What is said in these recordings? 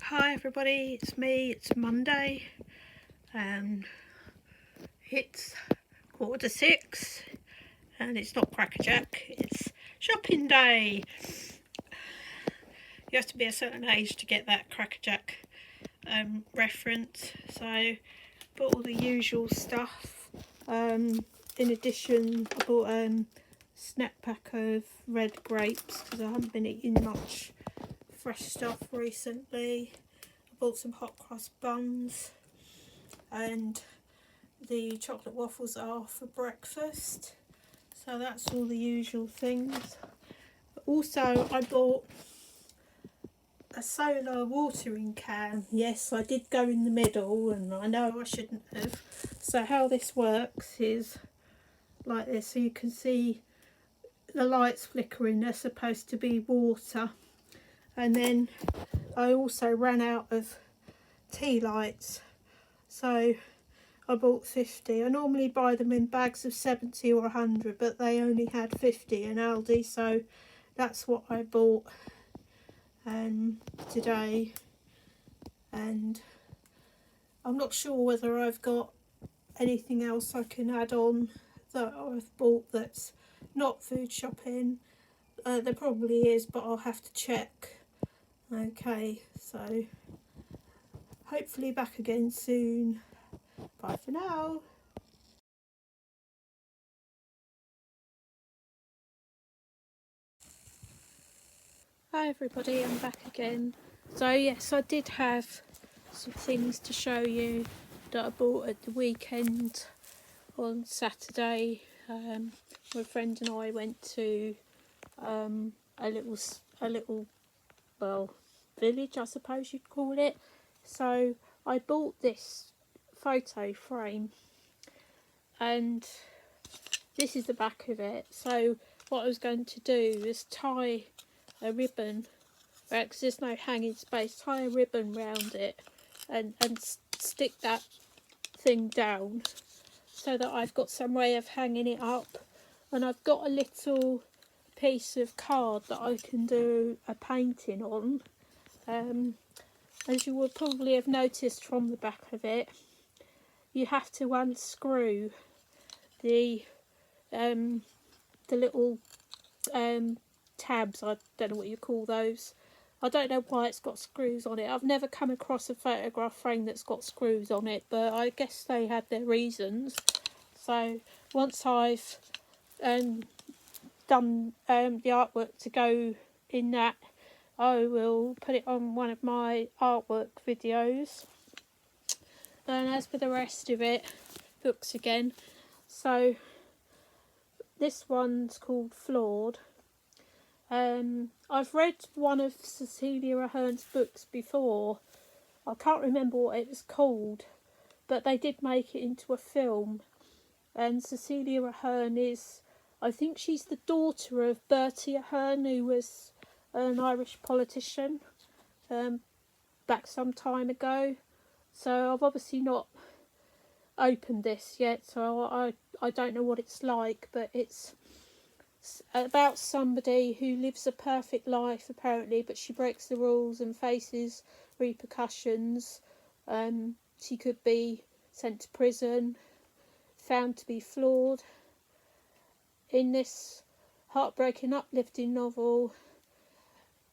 Hi everybody, it's me, it's Monday and it's 5:45 and it's not crackerjack, it's shopping day. You have to be a certain age to get that crackerjack reference, so bought all the usual stuff. In addition, I bought a snack pack of red grapes because I haven't been eating much fresh stuff recently. I bought some hot cross buns and the chocolate waffles are for breakfast, so that's all the usual things. Also, I bought a solar watering can. Yes, I did go in the middle and I know I shouldn't have. So how this works is like this, so you can see the lights flickering, they're supposed to be water. And then I also ran out of tea lights, so I bought 50. I normally buy them in bags of 70 or 100, but they only had 50 in Aldi, so that's what I bought today. And I'm not sure whether I've got anything else I can add on that I've bought that's not food shopping. There probably is, but I'll have to check. Okay, so hopefully back again soon. Bye for now. Hi everybody, I'm back again. So yes, I did have some things to show you that I bought at the weekend on Saturday. My friend and I went to a little well, village, I suppose you'd call it. So I bought this photo frame and this is the back of it. So what I was going to do is tie a ribbon, because there's no hanging space, tie a ribbon round it and stick that thing down so that I've got some way of hanging it up. And I've got a little piece of card that I can do a painting on. As you will probably have noticed from the back of it, you have to unscrew the little tabs, I don't know what you call those. I don't know why it's got screws on it. I've never come across a photograph frame that's got screws on it, but I guess they had their reasons. So once I've done the artwork to go in that, I will put it on one of my artwork videos. And as for the rest of it, books again. So this one's called Flawed. I've read one of Cecilia Aherne's books before. I can't remember what it was called, but they did make it into a film. And Cecilia Aherne is, I think she's the daughter of Bertie Ahern, who was an Irish politician back some time ago. So I've obviously not opened this yet, so I don't know what it's like, but it's about somebody who lives a perfect life apparently, but she breaks the rules and faces repercussions. She could be sent to prison, found to be flawed. In this heartbreaking, uplifting novel,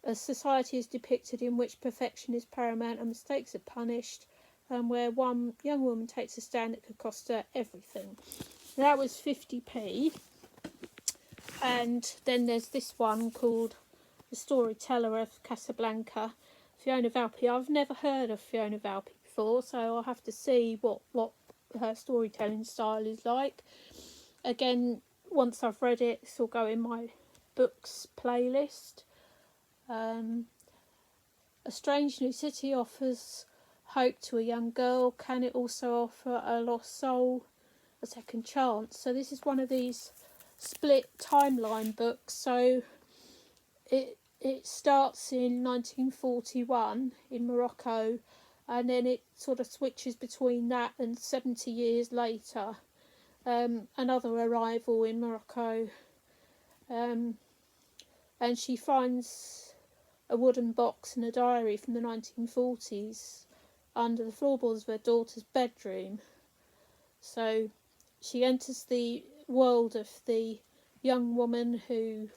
a society is depicted in which perfection is paramount and mistakes are punished, and where one young woman takes a stand that could cost her everything. That was 50p. And then there's this one called The Storyteller of Casablanca, Fiona Valpy. I've never heard of Fiona Valpy before, so I'll have to see what her storytelling style is like. Again, once I've read it, this will go in my books playlist. A Strange New City offers hope to a young girl. Can it also offer a lost soul a second chance? So this is one of these split timeline books. So it starts in 1941 in Morocco, and then it sort of switches between that and 70 years later, another arrival in Morocco, and she finds a wooden box and a diary from the 1940s under the floorboards of her daughter's bedroom. So she enters the world of the young woman who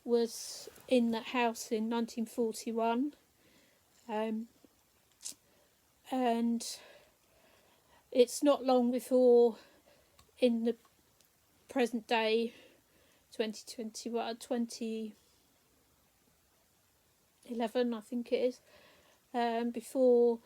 was in that house in 1941, and it's not long before, in the present day, 2011 I think it is, before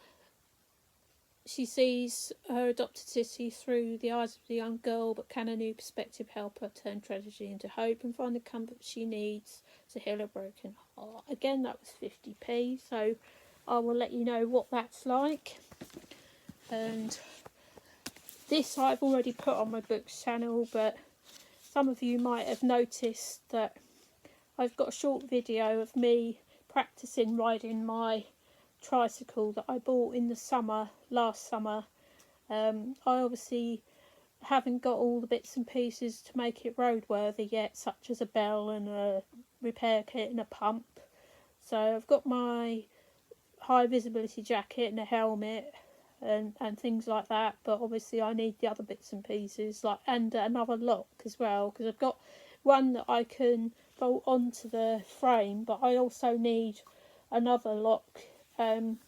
she sees her adopted city through the eyes of the young girl, but can a new perspective help her turn tragedy into hope and find the comfort she needs to heal a broken heart? Again, that was 50p, so I will let you know what that's like. And this I've already put on my books channel, but some of you might have noticed that I've got a short video of me practicing riding my tricycle that I bought in the summer, last summer. I obviously haven't got all the bits and pieces to make it roadworthy yet, such as a bell and a repair kit and a pump. So I've got my high visibility jacket and a helmet and things like that, but obviously I need the other bits and pieces, like, and another lock as well, because I've got one that I can bolt onto the frame, but I also need another lock to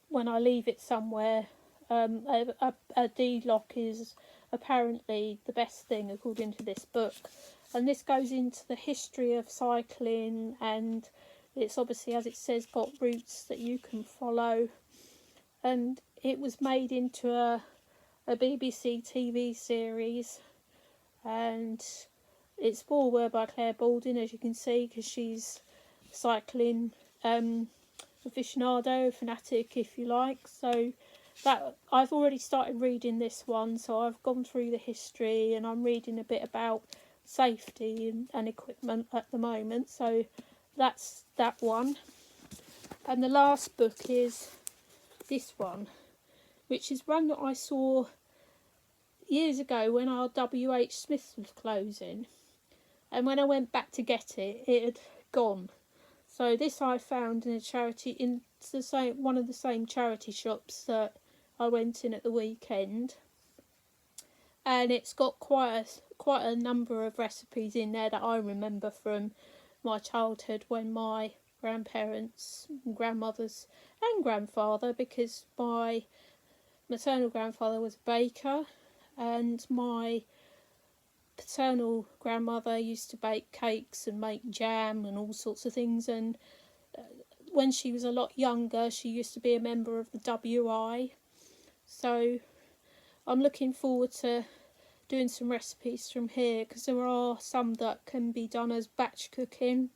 when I leave it somewhere. A D lock is apparently the best thing according to this book, and this goes into the history of cycling, and it's obviously, as it says, got routes that you can follow, and it was made into a BBC TV series, and it's foreword by Claire Baldwin, as you can see, because she's cycling aficionado, fanatic if you like. So that I've already started reading this one, so I've gone through the history and I'm reading a bit about safety and equipment at the moment. So that's that one. And the last book is this one, which is one that I saw years ago when our WH Smith's was closing, and when I went back to get it, it had gone. So this I found in a charity, in the same one of the same charity shops that I went in at the weekend, and it's got quite a number of recipes in there that I remember from my childhood, when my grandparents, grandmothers and grandfather, because my maternal grandfather was a baker and my paternal grandmother used to bake cakes and make jam and all sorts of things, and when she was a lot younger she used to be a member of the WI. So I'm looking forward to doing some recipes from here, because there are some that can be done as batch cooking,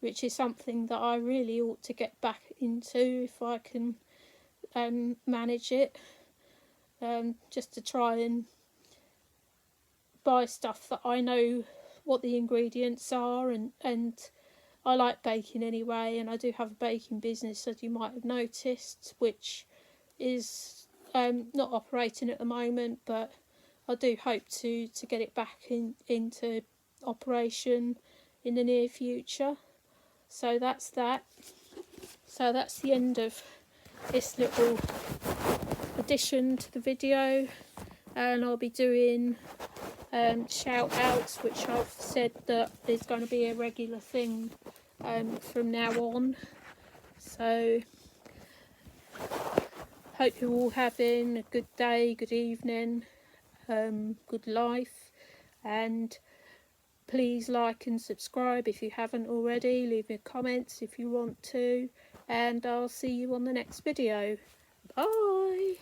which is something that I really ought to get back into if I can manage it, just to try and buy stuff that I know what the ingredients are, and I like baking anyway, and I do have a baking business, as you might have noticed, which is not operating at the moment, but I do hope to get it back into operation in the near future. So that's that. So that's the end of this little addition to the video, and I'll be doing shout outs, which I've said that is going to be a regular thing from now on. So hope you're all having a good day, good evening, good life, and please like and subscribe if you haven't already. Leave me comments if you want to, and I'll see you on the next video. Bye.